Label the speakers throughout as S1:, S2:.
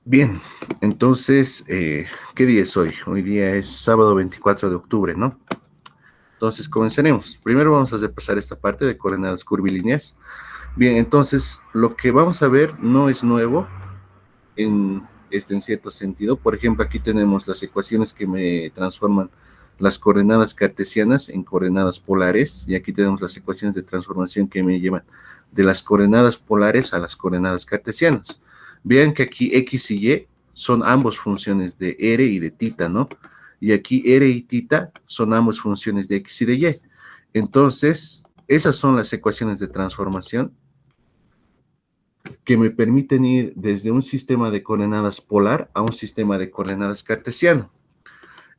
S1: Bien, entonces, ¿qué día es hoy? Hoy día es sábado 24 de octubre, ¿no? Entonces, comenzaremos. Primero vamos a repasar esta parte de coordenadas curvilíneas. Bien, entonces, lo que vamos a ver no es nuevo en cierto sentido. Por ejemplo, aquí tenemos las ecuaciones que me transforman las coordenadas cartesianas en coordenadas polares, y aquí tenemos las ecuaciones de transformación que me llevan de las coordenadas polares a las coordenadas cartesianas. Vean que aquí x y y son ambos funciones de r y de tita, ¿no? Y aquí r y tita son ambos funciones de x y de y. Entonces, esas son las ecuaciones de transformación que me permiten ir desde un sistema de coordenadas polar a un sistema de coordenadas cartesiano.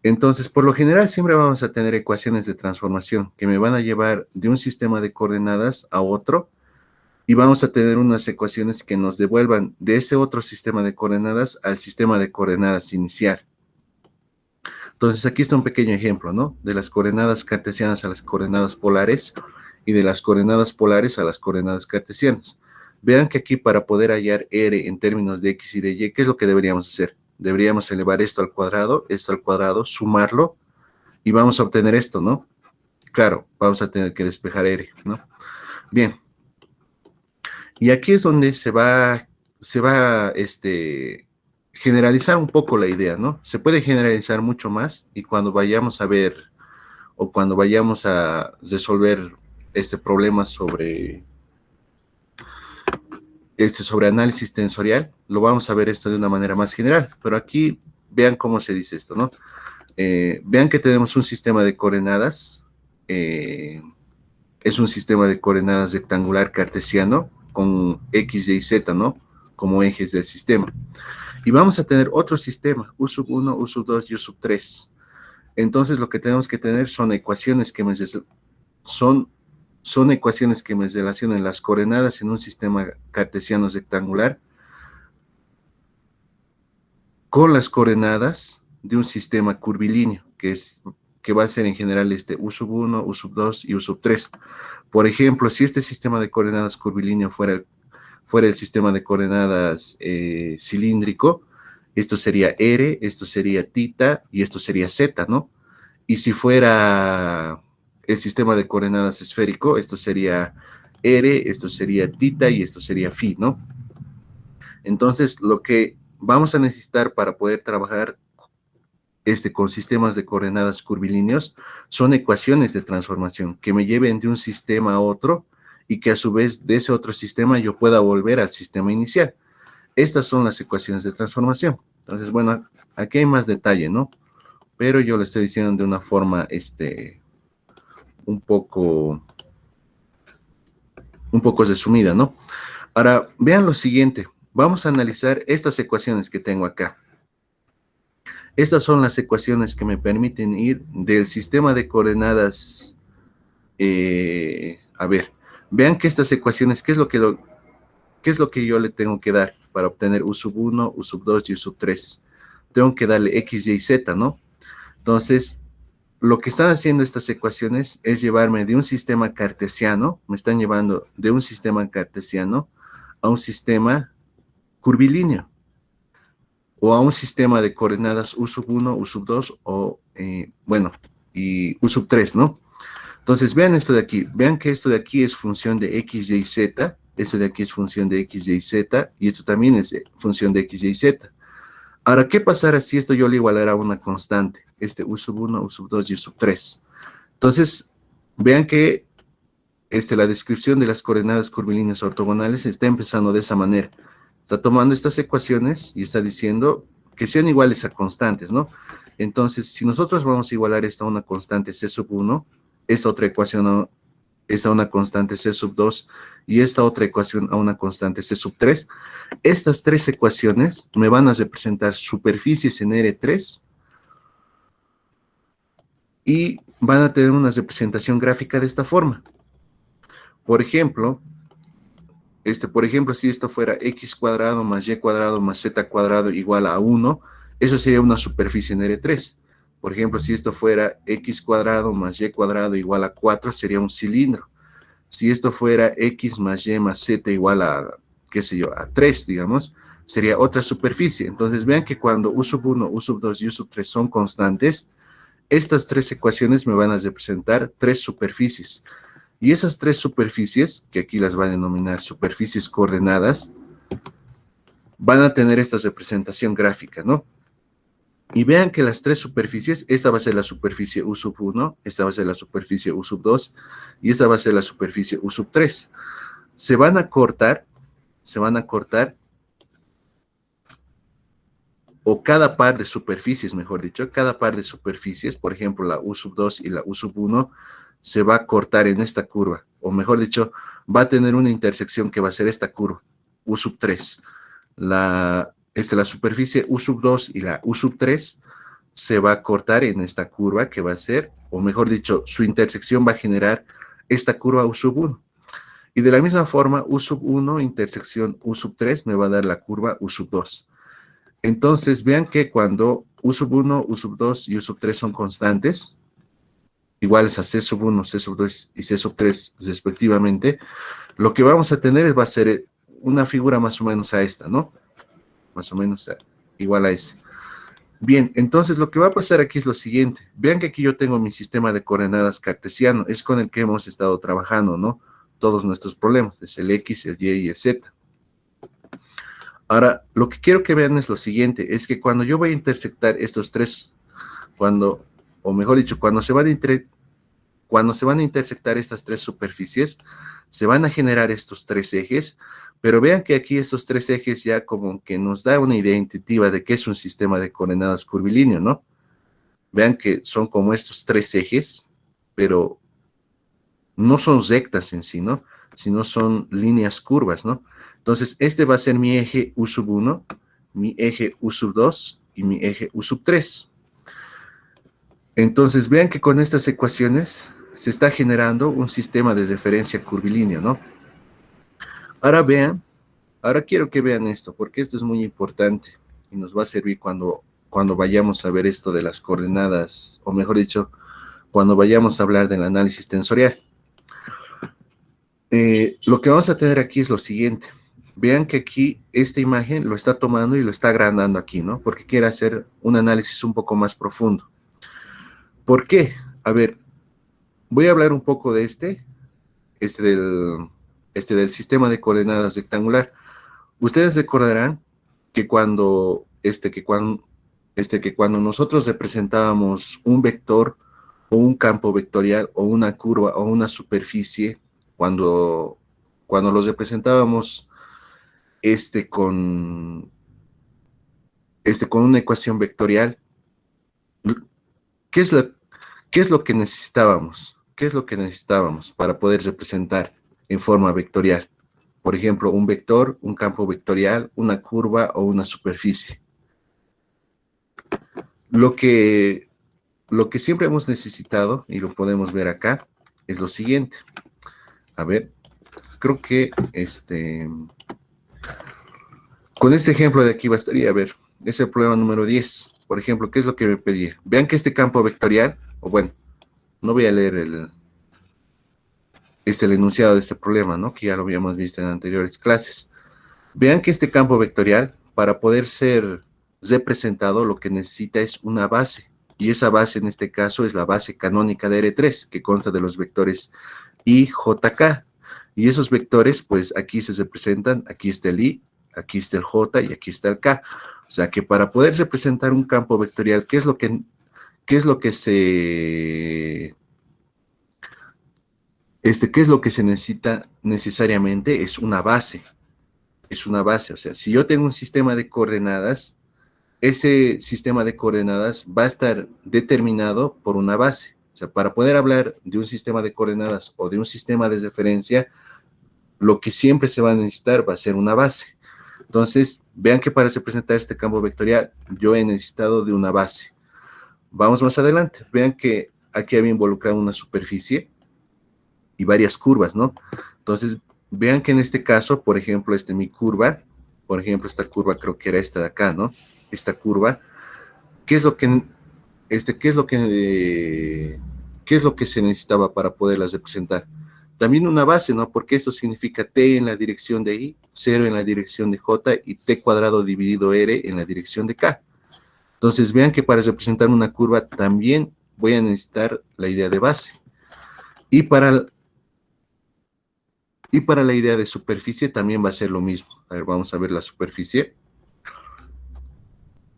S1: Entonces, por lo general, siempre vamos a tener ecuaciones de transformación que me van a llevar de un sistema de coordenadas a otro, y vamos a tener unas ecuaciones que nos devuelvan de ese otro sistema de coordenadas al sistema de coordenadas inicial. Entonces, aquí está un pequeño ejemplo, ¿no? De las coordenadas cartesianas a las coordenadas polares y de las coordenadas polares a las coordenadas cartesianas. Vean que aquí, para poder hallar r en términos de x y de y, ¿qué es lo que deberíamos hacer? Deberíamos elevar esto al cuadrado, sumarlo, y vamos a obtener esto, ¿no? Claro, vamos a tener que despejar r, ¿no? Bien, y aquí es donde se va generalizar un poco la idea, ¿no? Se puede generalizar mucho más, y cuando vayamos a ver o cuando vayamos a resolver este problema sobre análisis tensorial, lo vamos a ver esto de una manera más general. Pero aquí vean cómo se dice esto, ¿no? Vean que tenemos un sistema de coordenadas, es un sistema de coordenadas rectangular cartesiano con x, y, z, ¿no? Como ejes del sistema. Y vamos a tener otro sistema, u sub 1, u sub 2 y u sub 3. Entonces, lo que tenemos que tener son ecuaciones que son, son ecuaciones que me relacionan las coordenadas en un sistema cartesiano rectangular con las coordenadas de un sistema curvilíneo, que va a ser en general este u sub 1, u sub 2 y u sub 3. Por ejemplo, si este sistema de coordenadas curvilíneo fuera el sistema de coordenadas cilíndrico, esto sería r, esto sería tita y esto sería z, ¿no? Y si fuera el sistema de coordenadas esférico, esto sería r, esto sería tita y esto sería phi, ¿no? Entonces, lo que vamos a necesitar para poder trabajar con sistemas de coordenadas curvilíneos son ecuaciones de transformación que me lleven de un sistema a otro, y que a su vez de ese otro sistema yo pueda volver al sistema inicial. Estas son las ecuaciones de transformación. Entonces, bueno, aquí hay más detalle, ¿no? Pero yo lo estoy diciendo de una forma un poco, un poco resumida, ¿no? Ahora, vean lo siguiente. Vamos a analizar estas ecuaciones que tengo acá. Estas son las ecuaciones que me permiten ir del sistema de coordenadas. A ver, vean que estas ecuaciones, ¿qué es lo que yo le tengo que dar para obtener u sub 1, u sub 2 y u sub 3? Tengo que darle x, y, z, ¿no? Entonces, lo que están haciendo estas ecuaciones es llevarme de un sistema cartesiano, me están llevando de un sistema cartesiano a un sistema curvilíneo, o a un sistema de coordenadas u sub 1, u sub 2, o, bueno, y u sub 3, ¿no? Entonces, vean esto de aquí. Vean que esto de aquí es función de x, y, z. Esto de aquí es función de x, y, z. Y esto también es función de x, y, z. Ahora, ¿qué pasará si esto yo le igualara a una constante? U sub 1, u sub 2 y u sub 3. Entonces, vean que la descripción de las coordenadas curvilíneas ortogonales está empezando de esa manera. Está tomando estas ecuaciones y está diciendo que sean iguales a constantes, ¿no? Entonces, si nosotros vamos a igualar esta a una constante c sub 1, esta otra ecuación es a una constante c sub 2, y esta otra ecuación a una constante c sub 3, estas tres ecuaciones me van a representar superficies en R3 y van a tener una representación gráfica de esta forma. Por ejemplo, si esto fuera x cuadrado más y cuadrado más z cuadrado igual a 1, eso sería una superficie en R3. Por ejemplo, si esto fuera x cuadrado más y cuadrado igual a 4, sería un cilindro. Si esto fuera x más y más z igual a, qué sé yo, a 3, digamos, sería otra superficie. Entonces vean que cuando U sub 1, U sub 2 y U sub 3 son constantes, estas tres ecuaciones me van a representar tres superficies. Y esas tres superficies, que aquí las van a denominar superficies coordenadas, van a tener esta representación gráfica, ¿no? Y vean que las tres superficies, esta va a ser la superficie U sub 1, esta va a ser la superficie U sub 2 y esta va a ser la superficie U sub 3. Se van a cortar, o cada par de superficies, mejor dicho, cada par de superficies, por ejemplo, la U sub 2 y la U sub 1, se va a cortar en esta curva, o mejor dicho, va a tener una intersección que va a ser esta curva, U sub 3. La superficie U sub 2 y la U sub 3 se va a cortar en esta curva que va a ser, o mejor dicho, su intersección va a generar esta curva U sub 1. Y de la misma forma, U sub 1 intersección U sub 3 me va a dar la curva U sub 2. Entonces, vean que cuando U sub 1, U sub 2 y U sub 3 son constantes, iguales a C sub 1, C sub 2 y C sub 3 respectivamente, lo que vamos a tener va a ser una figura más o menos a esta, ¿no? Más o menos igual a ese. Bien, entonces lo que va a pasar aquí es lo siguiente. Vean que aquí yo tengo mi sistema de coordenadas cartesiano, es con el que hemos estado trabajando, ¿no? Todos nuestros problemas, es el X, el Y y el Z. Ahora, lo que quiero que vean es lo siguiente, es que cuando yo voy a intersectar estos tres, o mejor dicho, cuando se van a intersectar estas tres superficies, se van a generar estos tres ejes, pero vean que aquí estos tres ejes ya como que nos da una idea intuitiva de que es un sistema de coordenadas curvilíneo, ¿no? Vean que son como estos tres ejes, pero no son rectas en sí, ¿no? Sino son líneas curvas, ¿no? Entonces, este va a ser mi eje U sub 1, mi eje U sub 2 y mi eje U sub 3. Entonces, vean que con estas ecuaciones se está generando un sistema de referencia curvilíneo, ¿no? Ahora quiero que vean esto, porque esto es muy importante y nos va a servir cuando vayamos a ver esto de las coordenadas, o mejor dicho, cuando vayamos a hablar del análisis tensorial. Lo que vamos a tener aquí es lo siguiente. Vean que aquí esta imagen lo está tomando y lo está agrandando aquí, ¿no? Porque quiere hacer un análisis un poco más profundo. ¿Por qué? A ver, voy a hablar un poco de este del sistema de coordenadas rectangular. Ustedes recordarán que cuando nosotros representábamos un vector o un campo vectorial o una curva o una superficie, cuando los representábamos con una ecuación vectorial, ¿qué es lo que necesitábamos? ¿Qué es lo que necesitábamos para poder representar en forma vectorial? Por ejemplo, un vector, un campo vectorial, una curva o una superficie. Lo que siempre hemos necesitado, y lo podemos ver acá, es lo siguiente. A ver, creo que con este ejemplo de aquí bastaría. A ver, es el problema número 10. Por ejemplo, ¿qué es lo que me pedía? Vean que este campo vectorial, o bueno, no voy a leer el enunciado de este problema, ¿no? Que ya lo habíamos visto en anteriores clases. Vean que este campo vectorial, para poder ser representado, lo que necesita es una base. Y esa base en este caso es la base canónica de R3, que consta de los vectores I, J, K. Y esos vectores, pues aquí se representan, aquí está el I, aquí está el J y aquí está el K. O sea que para poder representar un campo vectorial, ¿qué es lo que se necesita necesariamente? Es una base. Es una base. O sea, si yo tengo un sistema de coordenadas, ese sistema de coordenadas va a estar determinado por una base. O sea, para poder hablar de un sistema de coordenadas o de un sistema de referencia, lo que siempre se va a necesitar va a ser una base. Entonces, vean que para representar este campo vectorial, yo he necesitado de una base. Vamos más adelante. Vean que aquí había involucrado una superficie y varias curvas, ¿no? Entonces, vean que en este caso, por ejemplo, mi curva, por ejemplo, esta curva creo que era esta de acá, ¿no? Esta curva, ¿qué es lo que se necesitaba para poderlas representar? también una base, ¿no? Porque esto significa t en la dirección de i, 0 en la dirección de j y t cuadrado dividido r en la dirección de k. Entonces vean que para representar una curva también voy a necesitar la idea de base. Y para la idea de superficie también va a ser lo mismo. A ver, vamos a ver la superficie.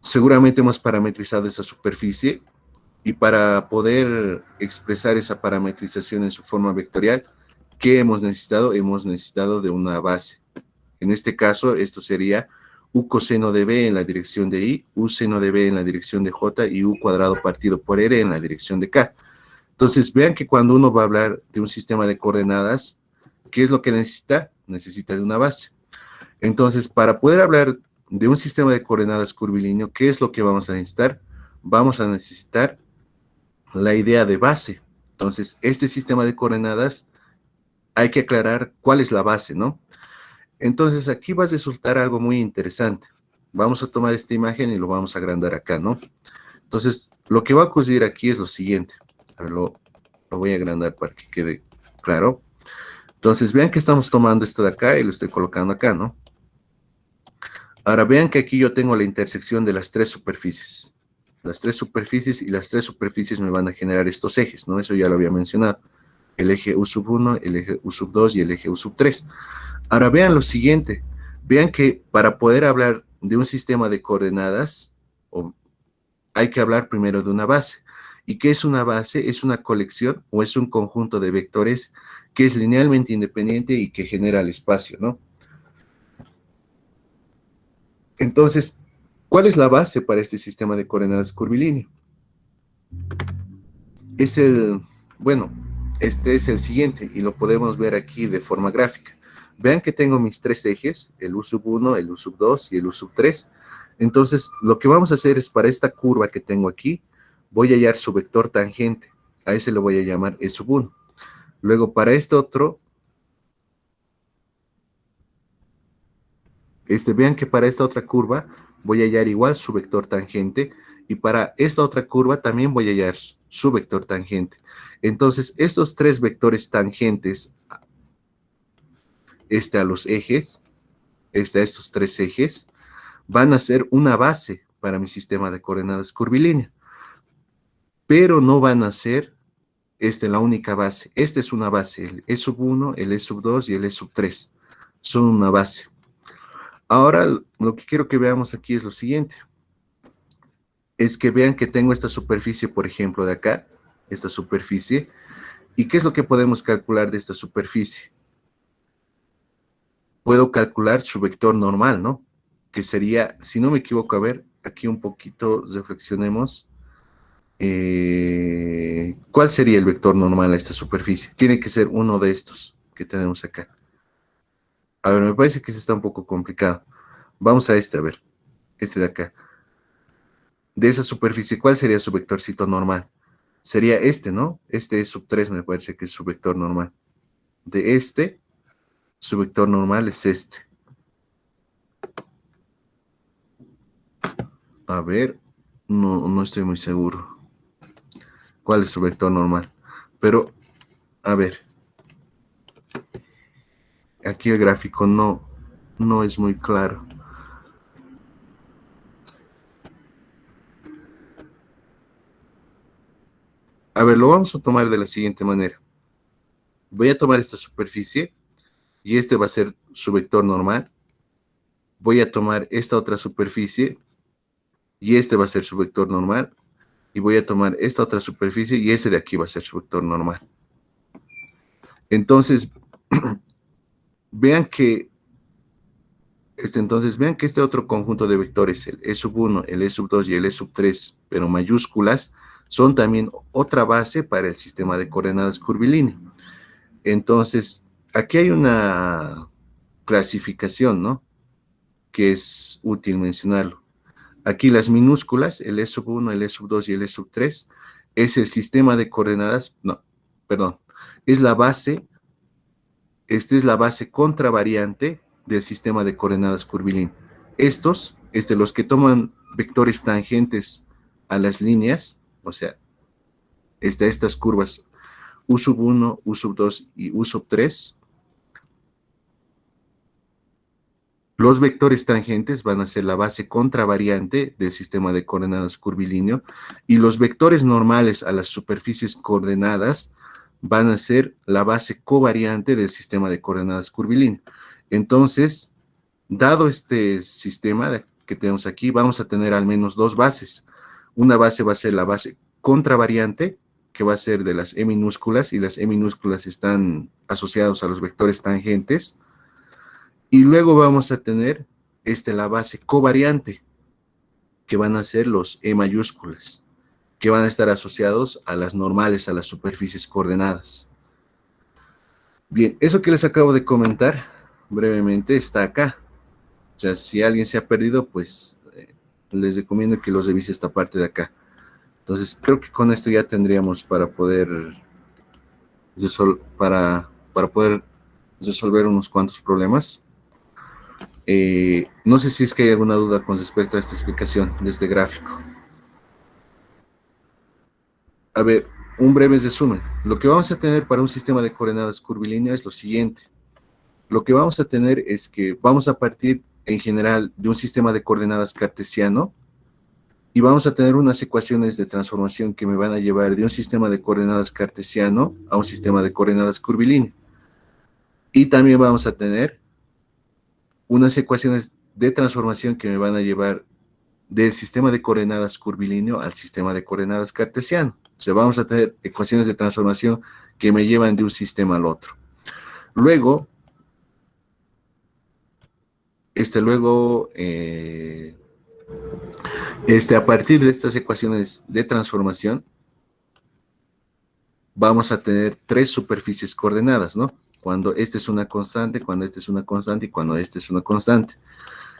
S1: Seguramente hemos parametrizado esa superficie y para poder expresar esa parametrización en su forma vectorial, ¿qué hemos necesitado? Hemos necesitado de una base. En este caso, esto sería u coseno de b en la dirección de i, u seno de b en la dirección de j y u cuadrado partido por r en la dirección de k. Entonces, vean que cuando uno va a hablar de un sistema de coordenadas, ¿qué es lo que necesita? Necesita de una base. Entonces, para poder hablar de un sistema de coordenadas curvilíneo, ¿qué es lo que vamos a necesitar? Vamos a necesitar la idea de base. Entonces, este sistema de coordenadas, hay que aclarar cuál es la base, ¿no? Entonces, aquí va a resultar algo muy interesante. Vamos a tomar esta imagen y lo vamos a agrandar acá, ¿no? Entonces, lo que va a ocurrir aquí es lo siguiente. A ver, lo voy a agrandar para que quede claro. Entonces, vean que estamos tomando esto de acá y lo estoy colocando acá, ¿no? Ahora, vean que aquí yo tengo la intersección de las tres superficies. Las tres superficies y las tres superficies me van a generar estos ejes, ¿no? Eso ya lo había mencionado. El eje U sub 1, el eje U sub 2 y el eje U sub 3. Ahora, vean lo siguiente. Vean que para poder hablar de un sistema de coordenadas, hay que hablar primero de una base. ¿Y qué es una base? Es una colección o es un conjunto de vectores que es linealmente independiente y que genera el espacio, ¿no? Entonces, ¿cuál es la base para este sistema de coordenadas curvilíneo? Bueno, este es el siguiente y lo podemos ver aquí de forma gráfica. Vean que tengo mis tres ejes, el U sub 1, el U sub 2 y el U sub 3. Entonces, lo que vamos a hacer es para esta curva que tengo aquí, voy a hallar su vector tangente. A ese lo voy a llamar E sub 1. Luego, para este otro, vean que para esta otra curva voy a hallar igual su vector tangente y para esta otra curva también voy a hallar su vector tangente. Entonces, estos tres vectores tangentes a los ejes, a estos tres ejes, van a ser una base para mi sistema de coordenadas curvilínea, pero no van a ser la única base. Esta es una base, el E sub 1, el E sub 2 y el E sub 3 son una base. Ahora, lo que quiero que veamos aquí es lo siguiente. Es que vean que tengo esta superficie, por ejemplo, de acá, esta superficie. ¿Y qué es lo que podemos calcular de esta superficie? Puedo calcular su vector normal, ¿no? Que sería, si no me equivoco, a ver, aquí un poquito reflexionemos. ¿Cuál sería el vector normal a esta superficie? Tiene que ser uno de estos que tenemos acá. A ver, me parece que este está un poco complicado. Vamos a este, a ver. Este de acá. De esa superficie, ¿cuál sería su vectorcito normal? Sería este, ¿no? Este es sub 3, me parece que es su vector normal. De este, su vector normal es este. A ver, no estoy muy seguro. ¿Cuál es su vector normal? Pero, a ver. Aquí el gráfico no es muy claro. A ver, lo vamos a tomar de la siguiente manera. Voy a tomar esta superficie y este va a ser su vector normal. Voy a tomar esta otra superficie y este va a ser su vector normal. Y voy a tomar esta otra superficie y ese de aquí va a ser su vector normal. Entonces, vean que este otro conjunto de vectores, el E sub 1, el E sub 2 y el E sub 3, pero mayúsculas, son también otra base para el sistema de coordenadas curvilíneo. Entonces, aquí hay una clasificación, ¿no? Que es útil mencionarlo. Aquí las minúsculas, el E sub 1, el E sub 2 y el E sub 3, es el sistema de coordenadas, no, perdón, es la base, esta es la base contravariante del sistema de coordenadas curvilíneo. Estos, los que toman vectores tangentes a las líneas, o sea, estas curvas U sub 1, U sub 2 y U sub 3. Los vectores tangentes van a ser la base contravariante del sistema de coordenadas curvilíneo y los vectores normales a las superficies coordenadas van a ser la base covariante del sistema de coordenadas curvilíneo. Entonces, dado este sistema que tenemos aquí, vamos a tener al menos dos bases. Una base va a ser la base contravariante, que va a ser de las E minúsculas, y las E minúsculas están asociados a los vectores tangentes. Y luego vamos a tener la base covariante, que van a ser los E mayúsculas, que van a estar asociados a las normales, a las superficies coordenadas. Bien, eso que les acabo de comentar brevemente está acá. O sea, si alguien se ha perdido, pues les recomiendo que los revise esta parte de acá. Entonces, creo que con esto ya tendríamos para poder resolver unos cuantos problemas. No sé si es que hay alguna duda con respecto a esta explicación de este gráfico. A ver, un breve resumen. Lo que vamos a tener para un sistema de coordenadas curvilíneo es lo siguiente. Lo que vamos a tener es que vamos a partir en general de un sistema de coordenadas cartesiano y vamos a tener unas ecuaciones de transformación que me van a llevar de un sistema de coordenadas cartesiano a un sistema de coordenadas curvilíneo. Y también vamos a tener unas ecuaciones de transformación que me van a llevar del sistema de coordenadas curvilíneo al sistema de coordenadas cartesiano. O sea, vamos a tener ecuaciones de transformación que me llevan de un sistema al otro. Luego, a partir de estas ecuaciones de transformación, vamos a tener tres superficies coordenadas, ¿no? Cuando esta es una constante, cuando esta es una constante y cuando esta es una constante.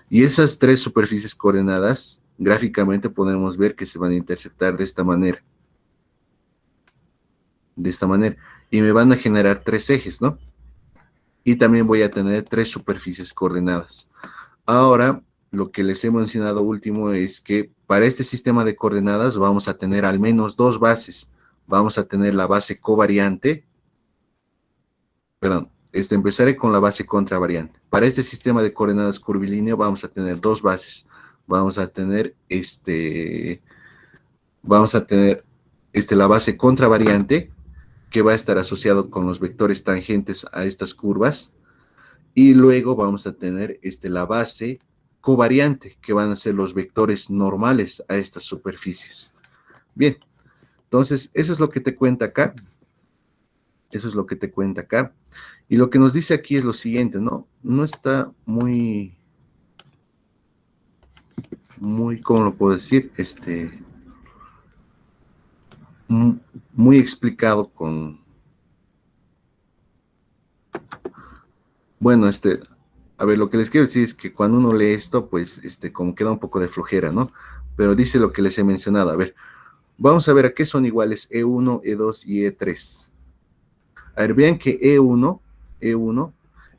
S1: Y esas tres superficies coordenadas, gráficamente podemos ver que se van a intersectar de esta manera. De esta manera. Y me van a generar tres ejes, ¿no? Y también voy a tener tres superficies coordenadas. Ahora, lo que les he mencionado último es que para este sistema de coordenadas vamos a tener al menos dos bases. Vamos a tener la base covariante, perdón, empezaré con la base contravariante. Para este sistema de coordenadas curvilíneo vamos a tener dos bases. Vamos a tener la base contravariante, que va a estar asociado con los vectores tangentes a estas curvas, y luego vamos a tener la base covariante, que van a ser los vectores normales a estas superficies. Bien, entonces eso es lo que te cuenta acá. Eso es lo que te cuenta acá. Y lo que nos dice aquí es lo siguiente, ¿no? No está muy, ¿cómo lo puedo decir? Muy explicado con... Bueno, a ver, lo que les quiero decir es que cuando uno lee esto, pues, como queda un poco de flojera, ¿no? Pero dice lo que les he mencionado. A ver, vamos a ver a qué son iguales E1, E2 y E3. A ver, vean que E1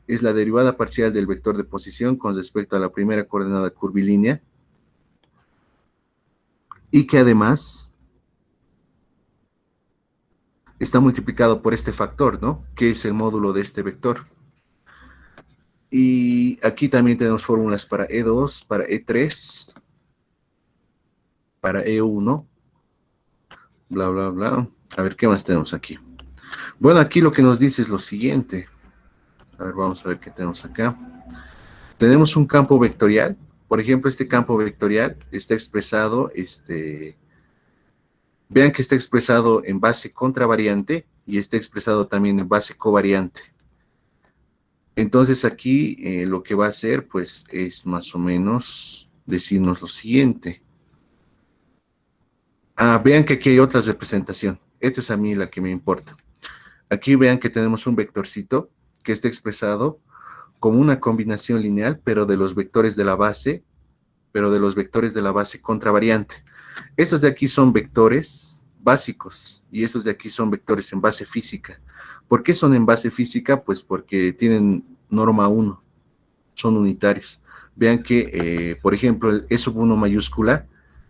S1: es la derivada parcial del vector de posición con respecto a la primera coordenada curvilínea, y que además está multiplicado por este factor, ¿no? Que es el módulo de este vector. Y aquí también tenemos fórmulas para E2, para E3, para E1, bla, bla, bla. A ver, ¿qué más tenemos aquí? Bueno, aquí lo que nos dice es lo siguiente. A ver, vamos a ver qué tenemos acá. Tenemos un campo vectorial. Por ejemplo, este campo vectorial está expresado, vean que está expresado en base contravariante y está expresado también en base covariante. Entonces aquí lo que va a hacer, pues, es más o menos decirnos lo siguiente. Vean que aquí hay otra representación. Esta es a mí la que me importa. Aquí vean que tenemos un vectorcito que está expresado como una combinación lineal, pero de los vectores de la base, contravariante. Estos de aquí son vectores básicos y esos de aquí son vectores en base física. ¿Por qué son en base física? Pues porque tienen norma 1, son unitarios. Vean que, por ejemplo, el E sub 1 mayúscula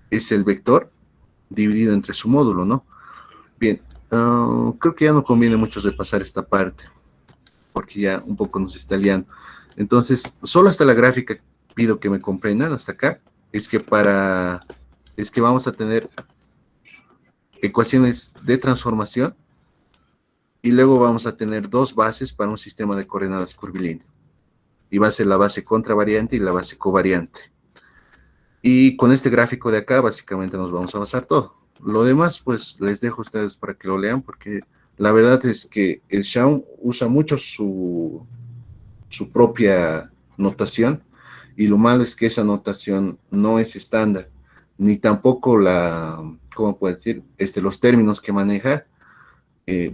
S1: es el vector dividido entre su módulo, ¿no? Bien, Creo que ya no conviene mucho repasar esta parte, porque ya un poco nos está liando. Entonces, solo hasta la gráfica pido que me comprendan, hasta acá, es que vamos a tener ecuaciones de transformación y luego vamos a tener dos bases para un sistema de coordenadas curvilíneo. Y va a ser la base contravariante y la base covariante. Y con este gráfico de acá, básicamente nos vamos a basar todo. Lo demás, pues les dejo a ustedes para que lo lean, porque la verdad es que el Shaun usa mucho su propia notación, y lo malo es que esa notación no es estándar, ni tampoco ¿cómo puedo decir? Los términos que maneja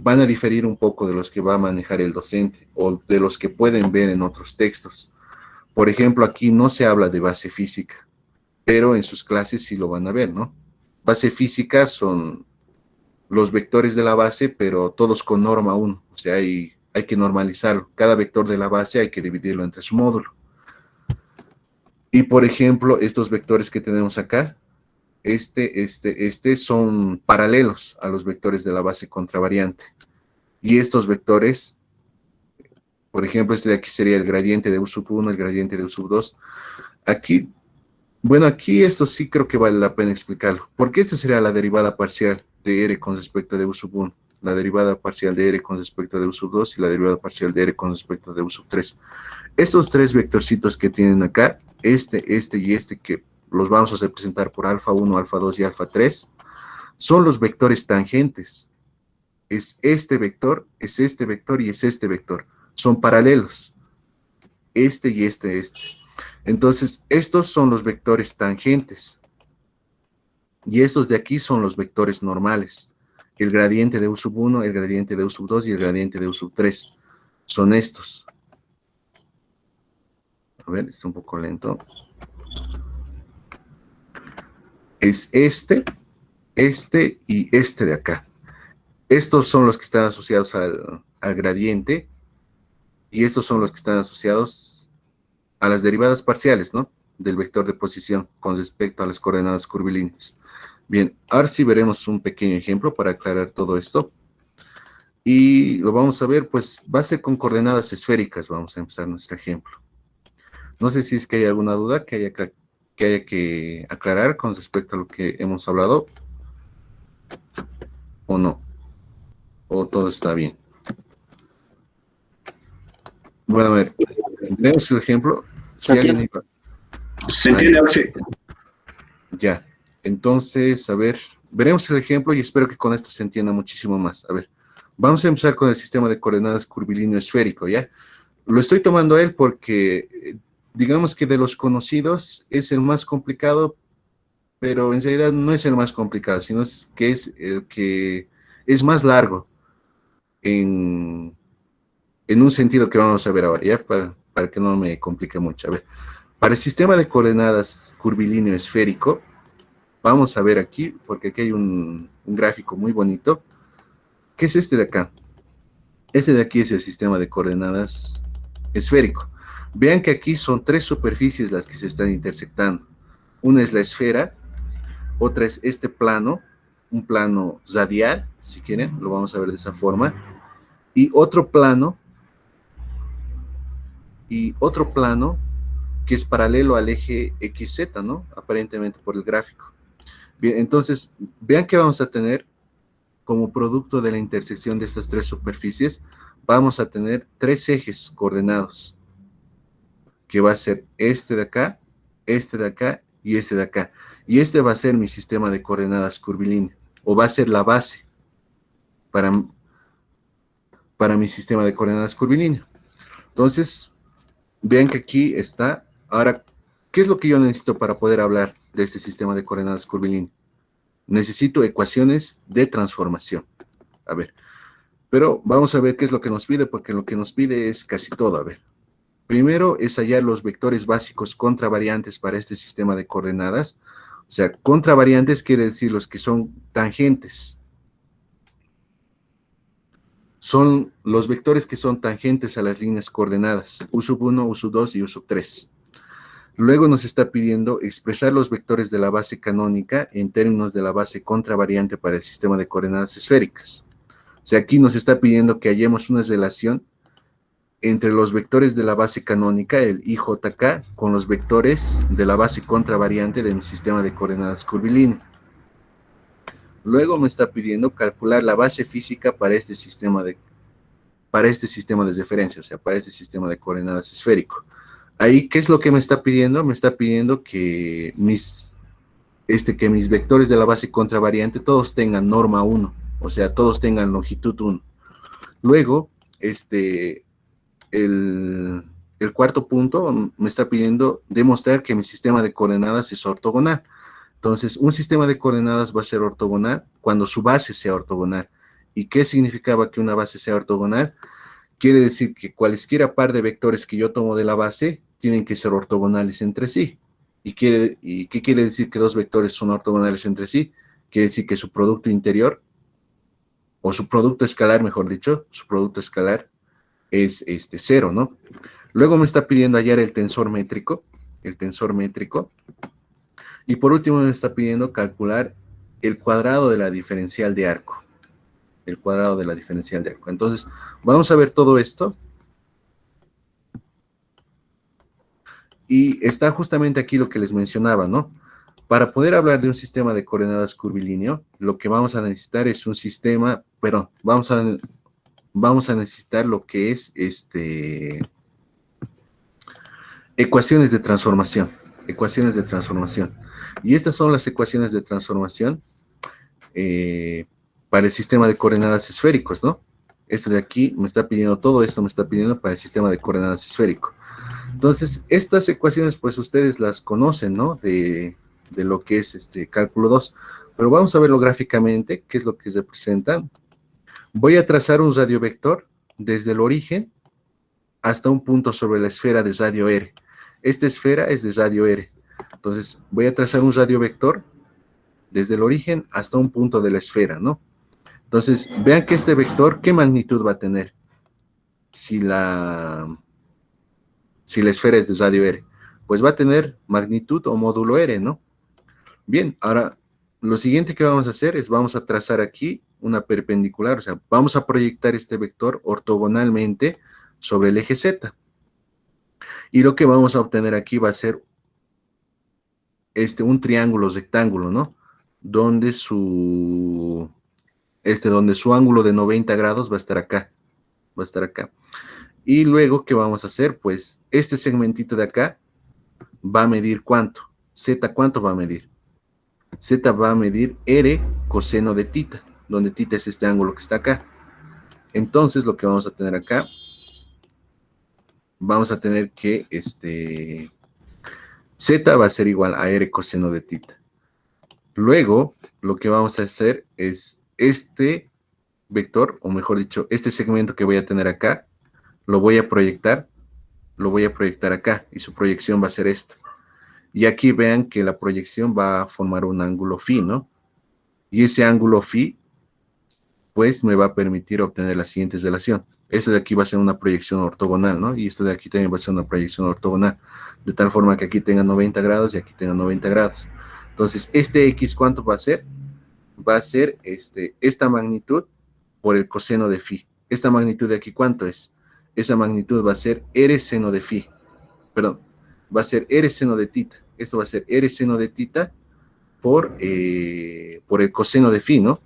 S1: van a diferir un poco de los que va a manejar el docente o de los que pueden ver en otros textos. Por ejemplo, aquí no se habla de base física, pero en sus clases sí lo van a ver, ¿no? Base física son los vectores de la base, pero todos con norma 1, o sea, hay que normalizarlo. Cada vector de la base hay que dividirlo entre su módulo. Y por ejemplo, estos vectores que tenemos acá, son paralelos a los vectores de la base contravariante. Y estos vectores, por ejemplo, este de aquí sería el gradiente de U sub 1, el gradiente de U sub 2. Aquí, bueno, aquí esto sí creo que vale la pena explicarlo, porque esta sería la derivada parcial de R con respecto de U sub 1, la derivada parcial de R con respecto de U sub 2 y la derivada parcial de R con respecto de U sub 3. Estos tres vectorcitos que tienen acá, y este, que los vamos a representar por alfa 1, alfa 2 y alfa 3, son los vectores tangentes. Es este vector, es este vector y es este vector. Son paralelos. Este y este. Entonces, estos son los vectores tangentes. Y estos de aquí son los vectores normales. El gradiente de U sub 1, el gradiente de U sub 2 y el gradiente de U sub 3. Son estos. A ver, está un poco lento. Es este y este de acá. Estos son los que están asociados al gradiente y estos son los que están asociados a las derivadas parciales, ¿no? Del vector de posición con respecto a las coordenadas curvilíneas. Bien, ahora sí veremos un pequeño ejemplo para aclarar todo esto. Y lo vamos a ver, pues va a ser con coordenadas esféricas, vamos a empezar nuestro ejemplo. No sé si es que hay alguna duda que haya que aclarar con respecto a lo que hemos hablado o no, o todo está bien. Bueno, a ver, tenemos el ejemplo.
S2: ¿Se entiende? Se entiende, sí.
S1: Ya, entonces, a ver, veremos el ejemplo y espero que con esto se entienda muchísimo más. A ver, vamos a empezar con el sistema de coordenadas curvilíneo esférico, ¿ya? Lo estoy tomando a él porque, digamos que de los conocidos es el más complicado, pero en realidad no es el más complicado, sino que es el que es más largo en un sentido que vamos a ver ahora, ¿ya? Para que no me complique mucho. A ver, para el sistema de coordenadas curvilíneo esférico, vamos a ver aquí, porque aquí hay un gráfico muy bonito, que es este de acá. Este de aquí es el sistema de coordenadas esférico. Vean que aquí son tres superficies las que se están intersectando. Una es la esfera, otra es este plano, un plano radial, si quieren, lo vamos a ver de esa forma, y otro plano que es paralelo al eje XZ, ¿no? Aparentemente por el gráfico. Bien, entonces, vean que vamos a tener como producto de la intersección de estas tres superficies, vamos a tener tres ejes coordenados, que va a ser este de acá y este de acá. Y este va a ser mi sistema de coordenadas curvilíneo, o va a ser la base para mi sistema de coordenadas curvilíneo. Entonces, vean que aquí está. Ahora, ¿qué es lo que yo necesito para poder hablar de este sistema de coordenadas curvilíneo? Necesito ecuaciones de transformación. A ver, pero vamos a ver qué es lo que nos pide, porque lo que nos pide es casi todo. A ver, primero es hallar los vectores básicos contravariantes para este sistema de coordenadas. O sea, contravariantes quiere decir los que son tangentes. Son los vectores que son tangentes a las líneas coordenadas, U sub 1, U sub 2 y U sub 3. Luego nos está pidiendo expresar los vectores de la base canónica en términos de la base contravariante para el sistema de coordenadas esféricas. O sea, aquí nos está pidiendo que hallemos una relación entre los vectores de la base canónica, el IJK, con los vectores de la base contravariante de mi sistema de coordenadas curvilíneo. Luego me está pidiendo calcular la base física para este sistema de referencia, o sea, para este sistema de coordenadas esférico. Ahí, ¿qué es lo que me está pidiendo? Me está pidiendo que mis vectores de la base contravariante todos tengan norma 1, o sea, todos tengan longitud 1. Luego, el cuarto punto me está pidiendo demostrar que mi sistema de coordenadas es ortogonal. Entonces, un sistema de coordenadas va a ser ortogonal cuando su base sea ortogonal. ¿Y qué significaba que una base sea ortogonal? Quiere decir que cualesquiera par de vectores que yo tomo de la base tienen que ser ortogonales entre sí. ¿Y qué quiere decir que dos vectores son ortogonales entre sí? Quiere decir que su producto interior, o su producto escalar, mejor dicho, su producto escalar es 0, ¿no? Luego me está pidiendo hallar el tensor métrico, y por último me está pidiendo calcular el cuadrado de la diferencial de arco, Entonces, vamos a ver todo esto. Y está justamente aquí lo que les mencionaba, ¿no? Para poder hablar de un sistema de coordenadas curvilíneo, lo que vamos a necesitar es un sistema, pero vamos a necesitar lo que es ecuaciones de transformación. Y estas son las ecuaciones de transformación para el sistema de coordenadas esféricos, ¿no? Esto de aquí me está pidiendo, todo esto me está pidiendo para el sistema de coordenadas esférico. Entonces, estas ecuaciones, pues ustedes las conocen, ¿no? De lo que es cálculo 2. Pero vamos a verlo gráficamente, qué es lo que representan. Voy a trazar un radiovector desde el origen hasta un punto sobre la esfera de radio R. Esta esfera es de radio R. Entonces, voy a trazar un radiovector desde el origen hasta un punto de la esfera, ¿no? Entonces, vean que este vector, ¿qué magnitud va a tener? Si la esfera es de radio R, pues va a tener magnitud o módulo R, ¿no? Bien, ahora, lo siguiente que vamos a hacer es, vamos a trazar aquí una perpendicular, o sea, vamos a proyectar este vector ortogonalmente sobre el eje Z. Y lo que vamos a obtener aquí va a ser un triángulo rectángulo, ¿no? Donde su ángulo de 90 grados va a estar acá. Y luego, ¿qué vamos a hacer? Pues, este segmentito de acá va a medir ¿cuánto? Z, ¿cuánto va a medir? Z va a medir R coseno de tita, donde tita es este ángulo que está acá. Entonces, lo que vamos a tener acá, vamos a tener que Z va a ser igual a R coseno de tita. Luego, lo que vamos a hacer es este vector, o mejor dicho, este segmento que voy a tener acá, lo voy a proyectar acá, y su proyección va a ser esta. Y aquí vean que la proyección va a formar un ángulo phi, ¿no? Y ese ángulo phi, pues, me va a permitir obtener la siguiente relación. Esto de aquí va a ser una proyección ortogonal, ¿no? Y esto de aquí también va a ser una proyección ortogonal, de tal forma que aquí tenga 90 grados y aquí tenga 90 grados. Entonces, este X, ¿cuánto va a ser? Va a ser esta magnitud por el coseno de phi. Esta magnitud de aquí, ¿cuánto es? Esa magnitud va a ser R seno de phi. Perdón, va a ser R seno de tita. Esto va a ser R seno de tita por el coseno de phi, ¿no?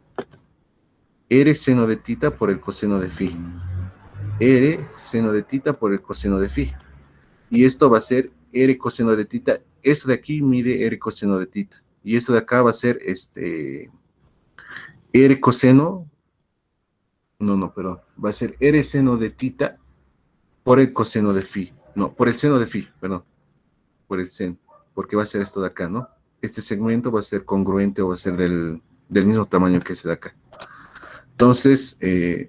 S1: R seno de tita por el coseno de phi. R seno de tita por el coseno de phi. Y esto va a ser R coseno de tita. Esto de aquí mide R coseno de tita. Y esto de acá va a ser R coseno. No, perdón. Va a ser R seno de tita por el coseno de phi. No, por el seno de phi, perdón. Por el seno. Porque va a ser esto de acá, ¿no? Este segmento va a ser congruente o va a ser del mismo tamaño que ese de acá. Entonces,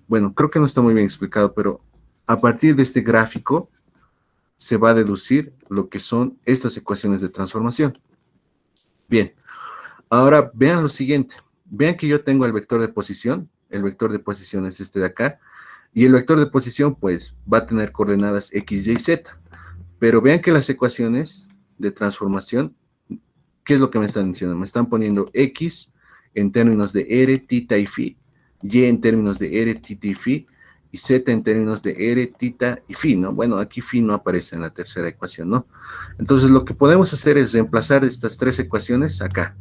S1: bueno, creo que no está muy bien explicado, pero a partir de este gráfico se va a deducir lo que son estas ecuaciones de transformación. Bien, ahora vean lo siguiente. Vean que yo tengo el vector de posición. El vector de posición es este de acá. Y el vector de posición, pues, va a tener coordenadas X, Y, Z. Pero vean que las ecuaciones de transformación, ¿qué es lo que me están diciendo? Me están poniendo X en términos de R, tita y phi, y en términos de r, tita y phi, y z en términos de r, tita y phi, ¿no? Bueno, aquí phi no aparece en la tercera ecuación, ¿no? Entonces, lo que podemos hacer es reemplazar estas tres ecuaciones acá.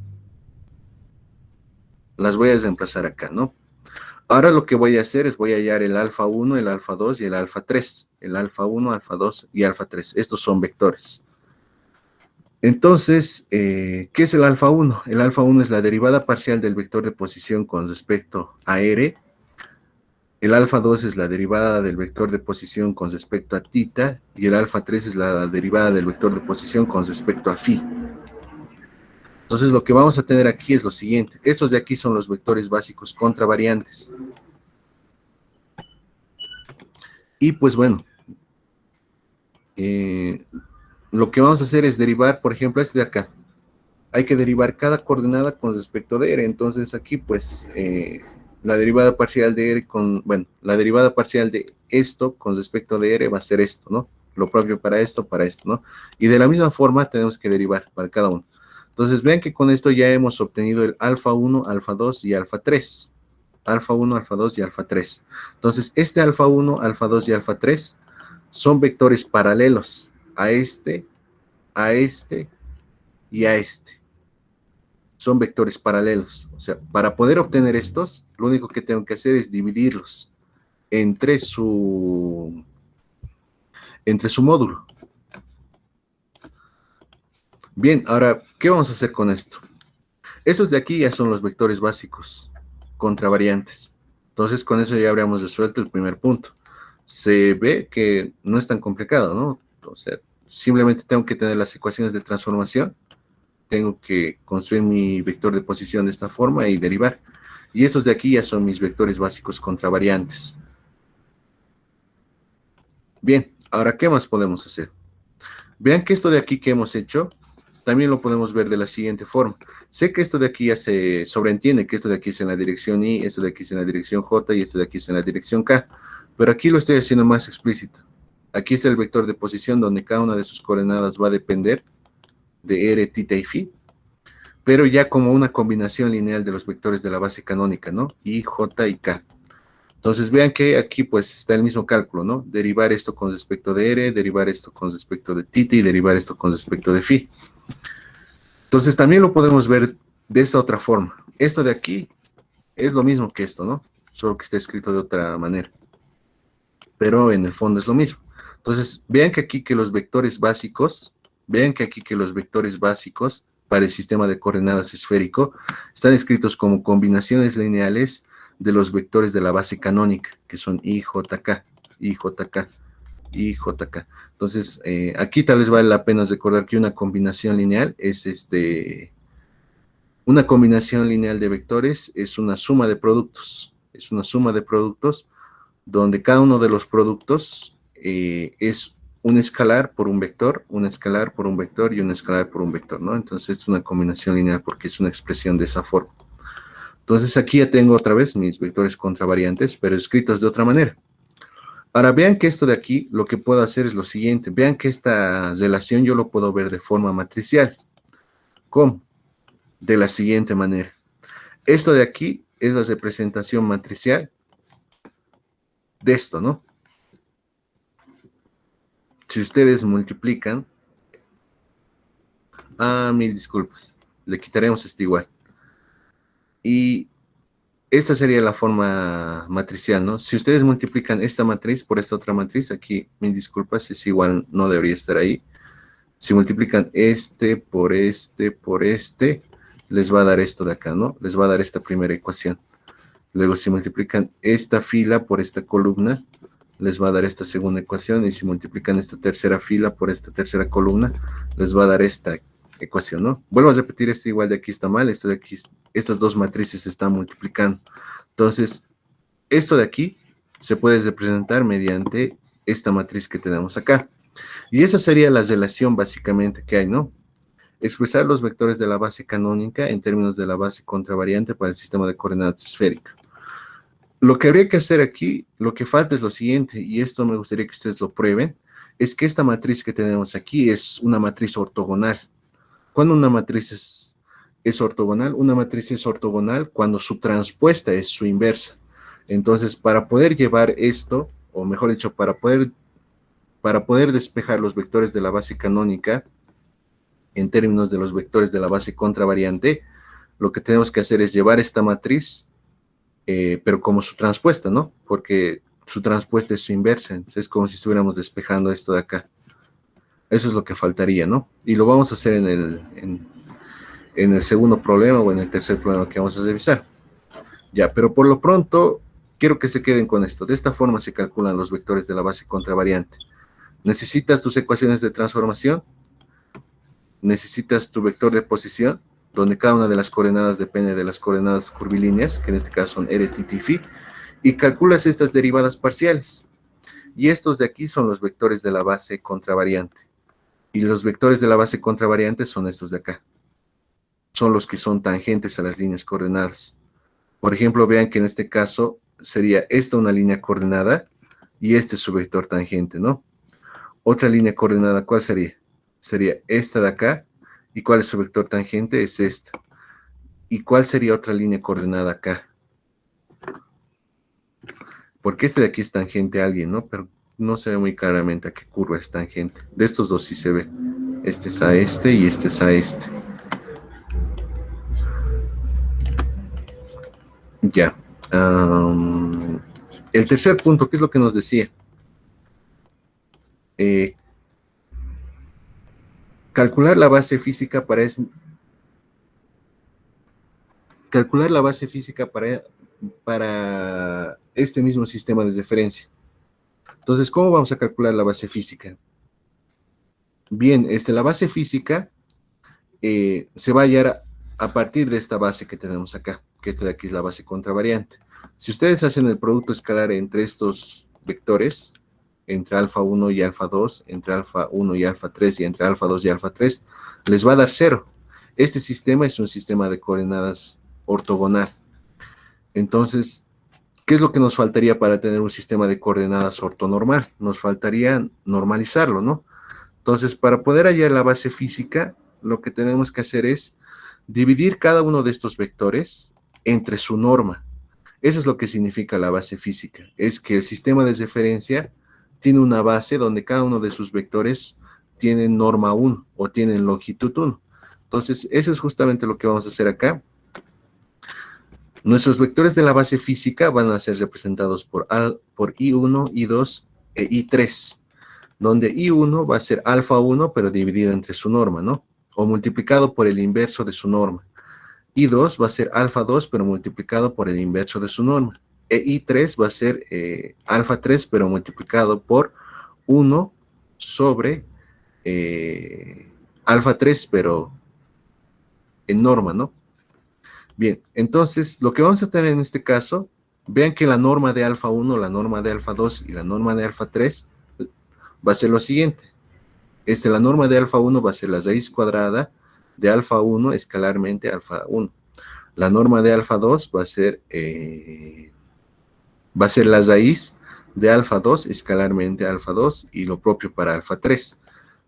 S1: Las voy a reemplazar acá, ¿no? Ahora lo que voy a hacer es voy a hallar el alfa 1, el alfa 2 y el alfa 3. El alfa 1, alfa 2 y alfa 3. Estos son vectores. Entonces, ¿qué es el alfa 1? El alfa 1 es la derivada parcial del vector de posición con respecto a r. El alfa 2 es la derivada del vector de posición con respecto a tita. Y el alfa 3 es la derivada del vector de posición con respecto a phi. Entonces, lo que vamos a tener aquí es lo siguiente. Estos de aquí son los vectores básicos contravariantes. Y pues bueno, lo que vamos a hacer es derivar, por ejemplo, este de acá. Hay que derivar cada coordenada con respecto de r. Entonces aquí, pues, la derivada parcial de r la derivada parcial de esto con respecto de r va a ser esto, ¿no? Lo propio para esto, ¿no? Y de la misma forma tenemos que derivar para cada uno. Entonces, vean que con esto ya hemos obtenido el alfa 1, alfa 2 y alfa 3. Alfa 1, alfa 2 y alfa 3. Entonces, este alfa 1, alfa 2 y alfa 3 son vectores paralelos a este y a este. Son vectores paralelos. O sea, para poder obtener estos, lo único que tengo que hacer es dividirlos entre su módulo. Bien, ahora, ¿qué vamos a hacer con esto? Estos de aquí ya son los vectores básicos contravariantes. Entonces, con eso ya habríamos resuelto el primer punto. Se ve que no es tan complicado, ¿no? O sea, simplemente tengo que tener las ecuaciones de transformación, tengo que construir mi vector de posición de esta forma y derivar. Y esos de aquí ya son mis vectores básicos contravariantes. Bien, ahora, ¿qué más podemos hacer? Vean que esto de aquí que hemos hecho, también lo podemos ver de la siguiente forma. Sé que esto de aquí ya se sobreentiende, que esto de aquí es en la dirección Y, esto de aquí es en la dirección J y esto de aquí es en la dirección K. Pero aquí lo estoy haciendo más explícito. Aquí es el vector de posición donde cada una de sus coordenadas va a depender de r, tita y phi, pero ya como una combinación lineal de los vectores de la base canónica, ¿no? I, J y K. Entonces vean que aquí pues está el mismo cálculo, ¿no? Derivar esto con respecto de r, derivar esto con respecto de tita y derivar esto con respecto de phi. Entonces también lo podemos ver de esta otra forma. Esto de aquí es lo mismo que esto, ¿no? Solo que está escrito de otra manera. Pero en el fondo es lo mismo. Entonces, vean que aquí que los vectores básicos, para el sistema de coordenadas esférico están escritos como combinaciones lineales de los vectores de la base canónica, que son IJK, IJK, IJK. Entonces, aquí tal vez vale la pena recordar que una combinación lineal es una combinación lineal de vectores es una suma de productos. Es una suma de productos donde cada uno de los productos es un escalar por un vector, un escalar por un vector y un escalar por un vector, ¿no? Entonces es una combinación lineal porque es una expresión de esa forma. Entonces aquí ya tengo otra vez mis vectores contravariantes, pero escritos de otra manera. Ahora vean que esto de aquí, lo que puedo hacer es lo siguiente. Vean que esta relación yo lo puedo ver de forma matricial. ¿Cómo? De la siguiente manera. Esto de aquí es la representación matricial de esto, ¿no? Si ustedes multiplican, mil disculpas, le quitaremos este igual. Y esta sería la forma matricial, ¿no? Si ustedes multiplican esta matriz por esta otra matriz, aquí, mil disculpas, es igual, no debería estar ahí. Si multiplican este por este, les va a dar esto de acá, ¿no? Les va a dar esta primera ecuación. Luego, si multiplican esta fila por esta columna, les va a dar esta segunda ecuación. Y si multiplican esta tercera fila por esta tercera columna, les va a dar esta ecuación, ¿no? Vuelvo a repetir, esto igual de aquí está mal, esto de aquí, estas dos matrices se están multiplicando. Entonces, esto de aquí se puede representar mediante esta matriz que tenemos acá. Y esa sería la relación básicamente que hay, ¿no? Expresar los vectores de la base canónica en términos de la base contravariante para el sistema de coordenadas esférico. Lo que habría que hacer aquí, lo que falta es lo siguiente, y esto me gustaría que ustedes lo prueben, es que esta matriz que tenemos aquí es una matriz ortogonal. ¿Cuándo una matriz es ortogonal? Una matriz es ortogonal cuando su transpuesta es su inversa. Entonces, para poder llevar esto, o mejor dicho, para poder despejar los vectores de la base canónica, en términos de los vectores de la base contravariante, lo que tenemos que hacer es llevar esta matriz, pero como su transpuesta, ¿no? Porque su transpuesta es su inversa, entonces es como si estuviéramos despejando esto de acá. Eso es lo que faltaría, ¿no? Y lo vamos a hacer en el segundo problema o en el tercer problema que vamos a revisar. Ya, pero por lo pronto, quiero que se queden con esto. De esta forma se calculan los vectores de la base contravariante. Necesitas tus ecuaciones de transformación, necesitas tu vector de posición, donde cada una de las coordenadas depende de las coordenadas curvilíneas, que en este caso son r, t, t, phi, y calculas estas derivadas parciales. Y estos de aquí son los vectores de la base contravariante. Y los vectores de la base contravariante son estos de acá. Son los que son tangentes a las líneas coordenadas. Por ejemplo, vean que en este caso sería esta una línea coordenada y este es su vector tangente, ¿no? Otra línea coordenada, ¿cuál sería? Sería esta de acá. ¿Y cuál es su vector tangente? Es esta. ¿Y cuál sería otra línea coordenada acá? Porque este de aquí es tangente a alguien, ¿no? Pero no se ve muy claramente a qué curva es tangente. De estos dos sí se ve. Este es a este y este es a este. Ya. El tercer punto, ¿qué es lo que nos decía? Calcular la base física para este mismo sistema de referencia. Entonces, ¿cómo vamos a calcular la base física? Bien, la base física se va a hallar a partir de esta base que tenemos acá, que esta de aquí es la base contravariante. Si ustedes hacen el producto escalar entre estos vectores, entre alfa 1 y alfa 2, entre alfa 1 y alfa 3 y entre alfa 2 y alfa 3, les va a dar 0. Este sistema es un sistema de coordenadas ortogonal. Entonces, ¿qué es lo que nos faltaría para tener un sistema de coordenadas ortonormal? Nos faltaría normalizarlo, ¿no? Entonces, para poder hallar la base física, lo que tenemos que hacer es dividir cada uno de estos vectores entre su norma. Eso es lo que significa la base física. Es que el sistema de referencia tiene una base donde cada uno de sus vectores tiene norma 1 o tienen longitud 1. Entonces, eso es justamente lo que vamos a hacer acá. Nuestros vectores de la base física van a ser representados por I1, I2 e I3, donde I1 va a ser alfa 1, pero dividido entre su norma, ¿no? O multiplicado por el inverso de su norma. I2 va a ser alfa 2, pero multiplicado por el inverso de su norma. E I3 va a ser alfa 3, pero multiplicado por 1 sobre alfa 3, pero en norma, ¿no? Bien, entonces, lo que vamos a tener en este caso, vean que la norma de alfa 1, la norma de alfa 2 y la norma de alfa 3 va a ser lo siguiente. La norma de alfa 1 va a ser la raíz cuadrada de alfa 1 escalarmente alfa 1. La norma de alfa 2 va a ser la raíz de alfa 2 escalarmente alfa 2 y lo propio para alfa 3.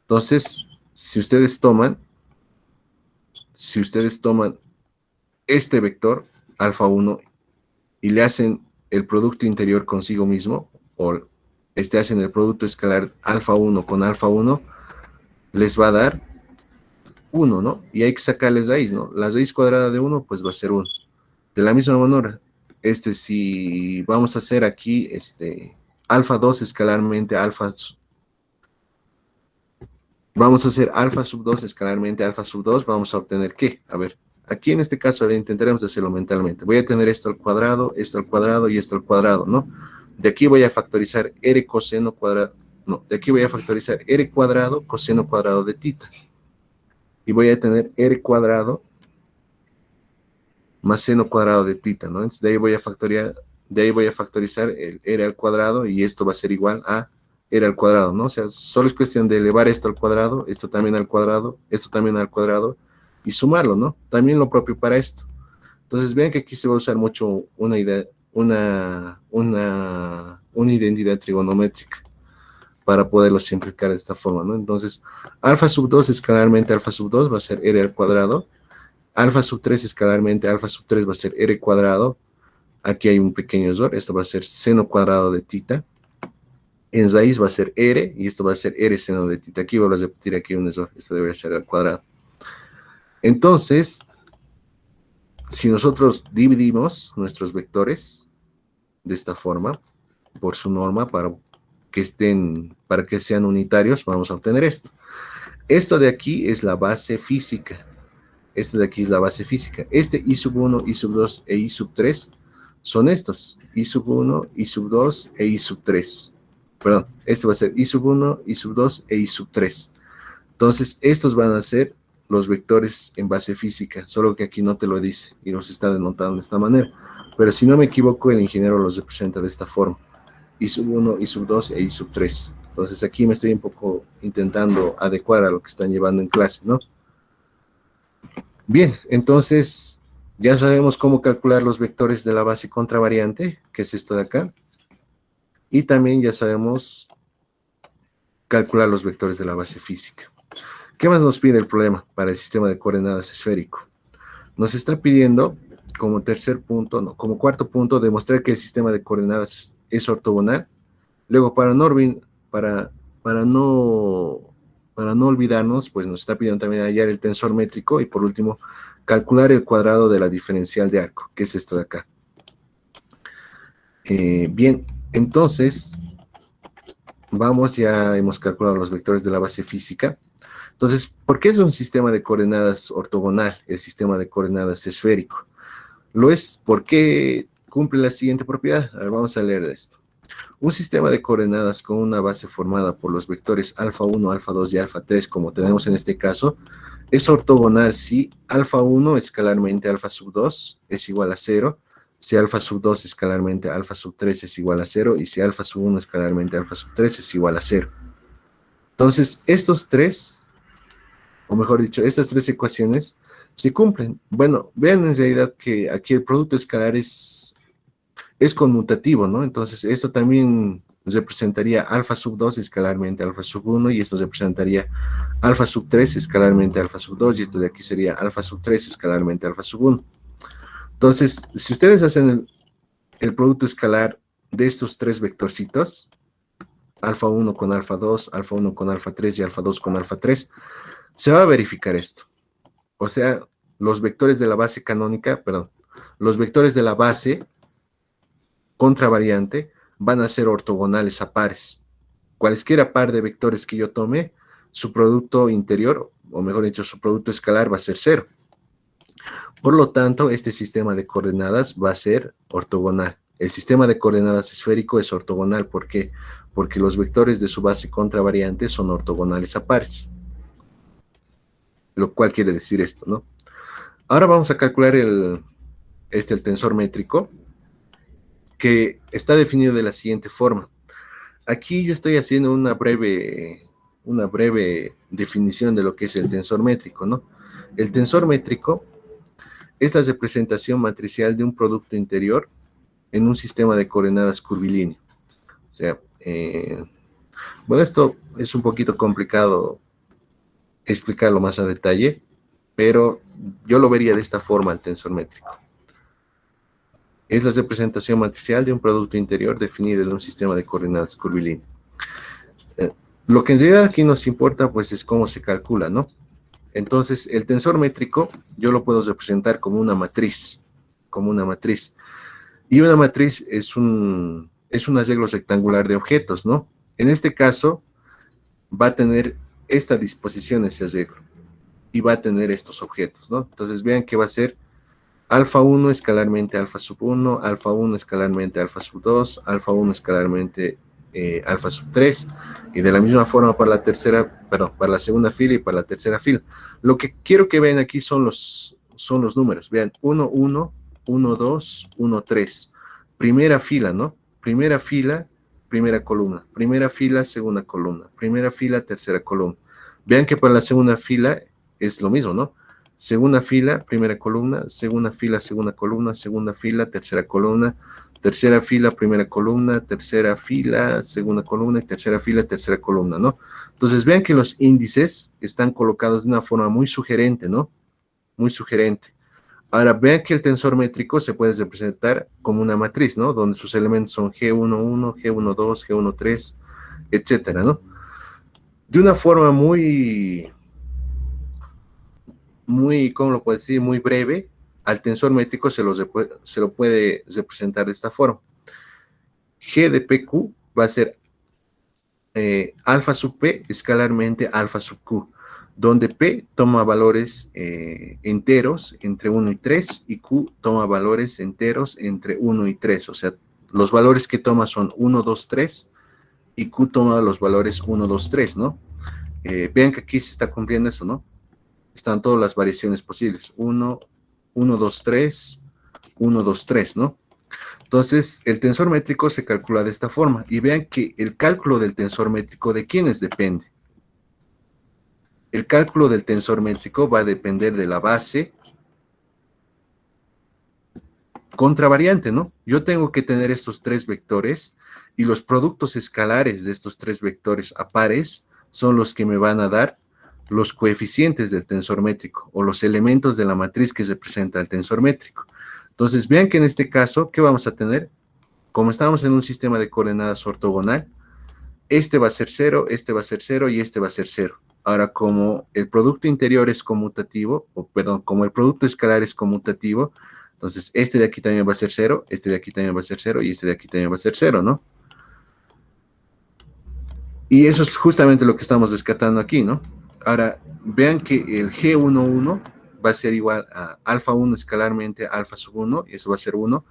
S1: Entonces, si ustedes toman este vector, alfa 1, y le hacen el producto interior consigo mismo, o hacen el producto escalar alfa 1 con alfa 1, les va a dar 1, ¿no? Y hay que sacarles raíz, ¿no? La raíz cuadrada de 1, pues va a ser 1. De la misma manera, si vamos a hacer aquí, alfa 2 escalarmente alfa, vamos a hacer alfa sub 2 escalarmente alfa sub 2, vamos a obtener ¿qué? A ver, aquí en este caso intentaremos hacerlo mentalmente. Voy a tener esto al cuadrado y esto al cuadrado, ¿no? De aquí voy a factorizar r coseno cuadrado, no, de aquí voy a factorizar r cuadrado coseno cuadrado de tita. Y voy a tener r cuadrado más seno cuadrado de tita, ¿no? Entonces de ahí voy a factorizar el r al cuadrado y esto va a ser igual a r al cuadrado, ¿no? O sea, solo es cuestión de elevar esto al cuadrado, esto también al cuadrado, esto también al cuadrado y sumarlo, ¿no? También lo propio para esto. Entonces vean que aquí se va a usar mucho una identidad trigonométrica para poderlo simplificar de esta forma, ¿no? Entonces, alfa sub 2 escalarmente alfa sub 2 va a ser r al cuadrado, alfa sub 3 escalarmente alfa sub 3 va a ser r cuadrado, Aquí hay un pequeño error, esto va a ser seno cuadrado de tita. En raíz va a ser r, y esto va a ser r seno de tita. Aquí voy a repetir aquí un error, esto debería ser al cuadrado. Entonces, si nosotros dividimos nuestros vectores de esta forma, por su norma, para que sean unitarios, vamos a obtener esto. Esto de aquí es la base física. Esto de aquí es la base física. Este I sub 1, I sub 2 e I sub 3 son estos. I sub 1, I sub 2 e I sub 3. Perdón, este va a ser I sub 1, I sub 2 e I sub 3. Entonces, estos van a ser los vectores en base física, solo que aquí no te lo dice y los está denotando de esta manera. Pero si no me equivoco, el ingeniero los representa de esta forma. I sub 1, I sub 2 e I sub 3. Entonces aquí me estoy un poco intentando adecuar a lo que están llevando en clase, ¿no? Bien, entonces ya sabemos cómo calcular los vectores de la base contravariante, que es esto de acá. Y también ya sabemos calcular los vectores de la base física. ¿Qué más nos pide el problema para el sistema de coordenadas esférico? Nos está pidiendo, como tercer punto, no, como cuarto punto, demostrar que el sistema de coordenadas es ortogonal. Luego, para no olvidarnos, pues nos está pidiendo también hallar el tensor métrico. Y por último, calcular el cuadrado de la diferencial de arco, que es esto de acá. Bien, entonces, ya hemos calculado los vectores de la base física. Entonces, ¿por qué es un sistema de coordenadas ortogonal, el sistema de coordenadas esférico? Lo es porque cumple la siguiente propiedad. A ver, vamos a leer esto. Un sistema de coordenadas con una base formada por los vectores alfa 1, alfa 2 y alfa 3, como tenemos en este caso, es ortogonal si alfa 1 escalarmente alfa sub 2 es igual a 0, si alfa sub 2 escalarmente alfa sub 3 es igual a 0, y si alfa sub 1 escalarmente alfa sub 3 es igual a 0. Entonces, estos tres, o mejor dicho, estas tres ecuaciones se cumplen. Bueno, vean en realidad que aquí el producto escalar es conmutativo, ¿no? Entonces, esto también representaría alfa sub 2 escalarmente alfa sub 1, y esto representaría alfa sub 3 escalarmente alfa sub 2, y esto de aquí sería alfa sub 3 escalarmente alfa sub 1. Entonces, si ustedes hacen el producto escalar de estos tres vectorcitos, alfa 1 con alfa 2, alfa 1 con alfa 3 y alfa 2 con alfa 3, se va a verificar esto. O sea, los vectores de la base canónica, perdón, los vectores de la base contravariante van a ser ortogonales a pares. Cualquiera par de vectores que yo tome, su producto interior, o mejor dicho, su producto escalar va a ser 0. Por lo tanto, este sistema de coordenadas va a ser ortogonal. El sistema de coordenadas esférico es ortogonal. ¿Por qué? Porque los vectores de su base contravariante son ortogonales a pares. Lo cual quiere decir esto, ¿no? Ahora vamos a calcular el tensor métrico, que está definido de la siguiente forma. Aquí yo estoy haciendo una breve definición de lo que es el tensor métrico, ¿no? El tensor métrico es la representación matricial de un producto interior en un sistema de coordenadas curvilíneo. O sea, bueno, esto es un poquito complicado explicarlo más a detalle, pero yo lo vería de esta forma el tensor métrico. Es la representación matricial de un producto interior definido en un sistema de coordenadas curvilíneo. Lo que en realidad aquí nos importa, pues, es cómo se calcula, ¿no? Entonces, el tensor métrico yo lo puedo representar como una matriz, Y una matriz es un arreglo rectangular de objetos, ¿no? En este caso, va a tener esta disposición ese arreglo, y va a tener estos objetos, ¿no? Entonces, vean que va a ser alfa 1 escalarmente alfa sub 1, alfa 1 escalarmente alfa sub 2, alfa 1 escalarmente alfa sub 3, y de la misma forma para la segunda fila y para la tercera fila. Lo que quiero que vean aquí son los números. Vean, 1, 1, 1, 2, 1, 3. Primera fila, ¿no? Primera fila, primera columna. Primera fila, segunda columna. Primera fila, tercera columna. Vean que para la segunda fila es lo mismo, ¿no? Segunda fila, primera columna, segunda fila, segunda columna, segunda fila, tercera columna, tercera fila, primera columna, tercera fila, segunda columna, y tercera fila, tercera columna, ¿no? Entonces, vean que los índices están colocados de una forma muy sugerente, ¿no? Muy sugerente. Ahora, vean que el tensor métrico se puede representar como una matriz, ¿no? Donde sus elementos son G11, G12, G13, etcétera, ¿no? De una forma ¿cómo lo puedo decir? Muy breve, al tensor métrico se lo puede representar de esta forma. G de PQ va a ser alfa sub P escalarmente alfa sub Q, donde P toma valores enteros entre 1 y 3 y Q toma valores enteros entre 1 y 3. O sea, los valores que toma son 1, 2, 3 y Q toma los valores 1, 2, 3, ¿no? Vean que aquí se está cumpliendo eso, ¿no? Están todas las variaciones posibles. 1, 1, 2, 3, 1, 2, 3, ¿no? Entonces, el tensor métrico se calcula de esta forma. Y vean que el cálculo del tensor métrico, ¿de quiénes depende? El cálculo del tensor métrico va a depender de la base contravariante, ¿no? Yo tengo que tener estos tres vectores y los productos escalares de estos tres vectores a pares son los que me van a dar los coeficientes del tensor métrico o los elementos de la matriz que representa el tensor métrico. Entonces, vean que en este caso, ¿qué vamos a tener? Como estamos en un sistema de coordenadas ortogonal, este va a ser 0, este va a ser 0 y este va a ser 0. Ahora, como el producto interior es conmutativo, o perdón, como el producto escalar es conmutativo, entonces este de aquí también va a ser 0, este de aquí también va a ser 0 y este de aquí también va a ser 0, ¿no? Y eso es justamente lo que estamos descartando aquí, ¿no? Ahora, vean que el G11 va a ser igual a alfa 1 escalarmente alfa sub 1, y eso va a ser 1.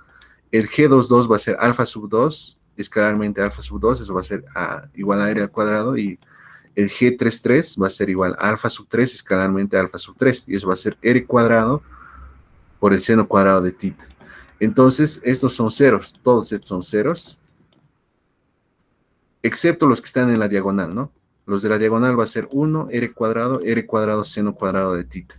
S1: El G22 va a ser alfa sub 2, escalarmente alfa sub 2, eso va a ser igual a r al cuadrado, y el G33 va a ser igual a alfa sub 3, escalarmente alfa sub 3, y eso va a ser r cuadrado por el seno cuadrado de tita. Entonces, estos son ceros, todos estos son ceros, excepto los que están en la diagonal, ¿no? Los de la diagonal va a ser 1, r cuadrado, seno cuadrado de tita.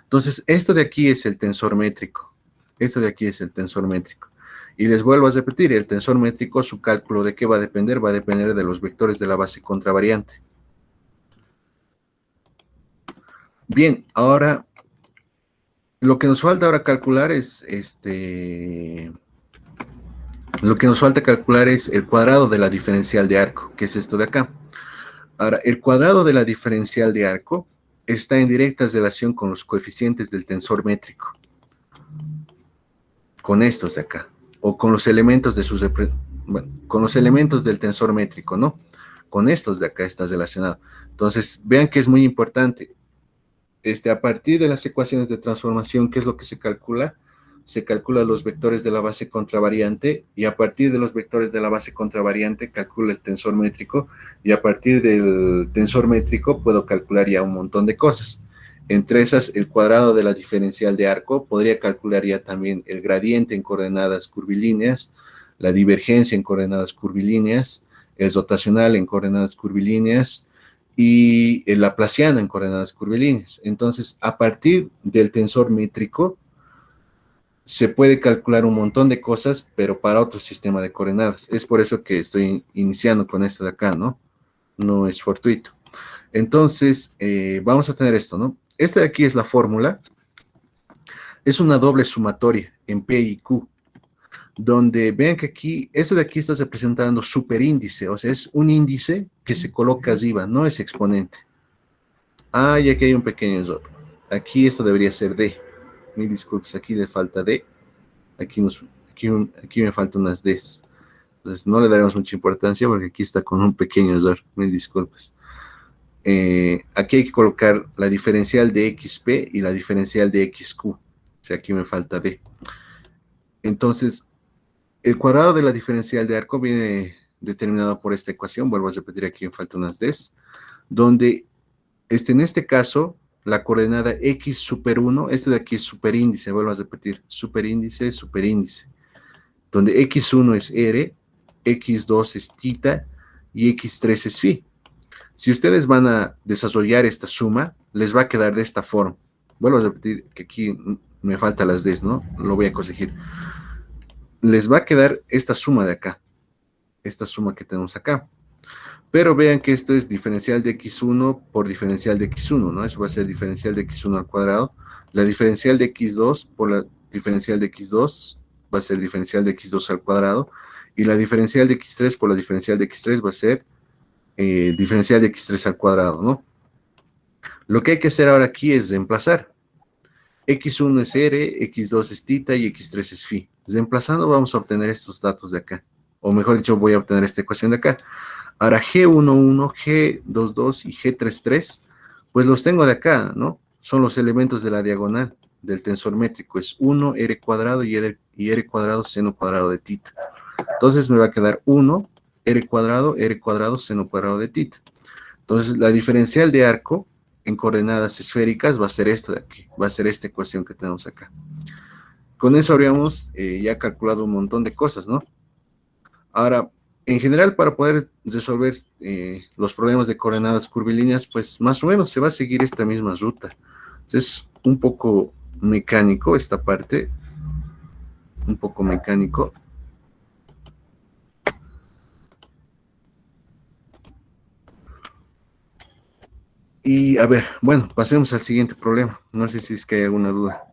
S1: Entonces, esto de aquí es el tensor métrico. Esto de aquí es el tensor métrico. Y les vuelvo a repetir, el tensor métrico, su cálculo de qué va a depender de los vectores de la base contravariante. Bien, ahora, lo que nos falta ahora calcular es lo que nos falta calcular es el cuadrado de la diferencial de arco, que es esto de acá. Ahora, el cuadrado de la diferencial de arco está en directa relación con los coeficientes del tensor métrico. Con estos de acá. O con los elementos de con los elementos del tensor métrico, ¿no? Con estos de acá está relacionado. Entonces, vean que es muy importante. A partir de las ecuaciones de transformación, ¿qué es lo que se calcula? Se calcula los vectores de la base contravariante y a partir de los vectores de la base contravariante calcula el tensor métrico y a partir del tensor métrico puedo calcular ya un montón de cosas. Entre esas, el cuadrado de la diferencial de arco, podría calcular ya también el gradiente en coordenadas curvilíneas, la divergencia en coordenadas curvilíneas, el rotacional en coordenadas curvilíneas, y el laplaciano en coordenadas curvilíneas. Entonces, a partir del tensor métrico, se puede calcular un montón de cosas, pero para otro sistema de coordenadas. Es por eso que estoy iniciando con esto de acá, ¿no? No es fortuito. Entonces, vamos a tener esto, ¿no? Esta de aquí es la fórmula. Es una doble sumatoria en P y Q, donde vean que aquí, esto de aquí está representando superíndice, o sea, es un índice que se coloca arriba, no es exponente. Y aquí hay un pequeño error. Aquí esto debería ser D. Mil disculpas, aquí le falta D. Aquí me faltan unas Ds. Entonces no le daremos mucha importancia porque aquí está con un pequeño error. Mil disculpas. Aquí hay que colocar la diferencial de XP y la diferencial de XQ. O sea, aquí me falta D. Entonces, el cuadrado de la diferencial de arco viene determinado por esta ecuación. Vuelvo a repetir, aquí me faltan unas Ds. Donde, en este caso, la coordenada X super 1, este de aquí es superíndice, vuelvo a repetir, superíndice, superíndice. Donde X1 es R, X2 es tita y X3 es phi. Si ustedes van a desarrollar esta suma, les va a quedar de esta forma. Vuelvo a repetir que aquí me faltan las Ds, ¿no? Lo voy a corregir. Les va a quedar esta suma de acá. Esta suma que tenemos acá. Pero vean que esto es diferencial de X1 por diferencial de X1, ¿no? Eso va a ser diferencial de X1 al cuadrado La diferencial de x2 por la diferencial de x2 va a ser diferencial de x2 al cuadrado, y la diferencial de x3 por la diferencial de x3 va a ser diferencial de x3 al cuadrado, ¿no? Lo que hay que hacer ahora aquí es reemplazar. X1 es R, X2 es θ y X3 es phi. Reemplazando vamos a obtener estos datos de acá. O mejor dicho, voy a obtener esta ecuación de acá. Ahora G11, G22 y G33, pues los tengo de acá, ¿no? Son los elementos de la diagonal del tensor métrico. Es 1, R cuadrado y R cuadrado seno cuadrado de θ. Entonces me va a quedar 1, R cuadrado, seno cuadrado de θ. Entonces la diferencial de arco en coordenadas esféricas va a ser esto de aquí, va a ser esta ecuación que tenemos acá. Con eso habríamos ya calculado un montón de cosas, ¿no? Ahora, en general, para poder resolver los problemas de coordenadas curvilíneas, pues más o menos se va a seguir esta misma ruta. Es un poco mecánico esta parte, un poco mecánico. Y a ver, bueno, pasemos al siguiente problema. No sé si es que hay alguna duda.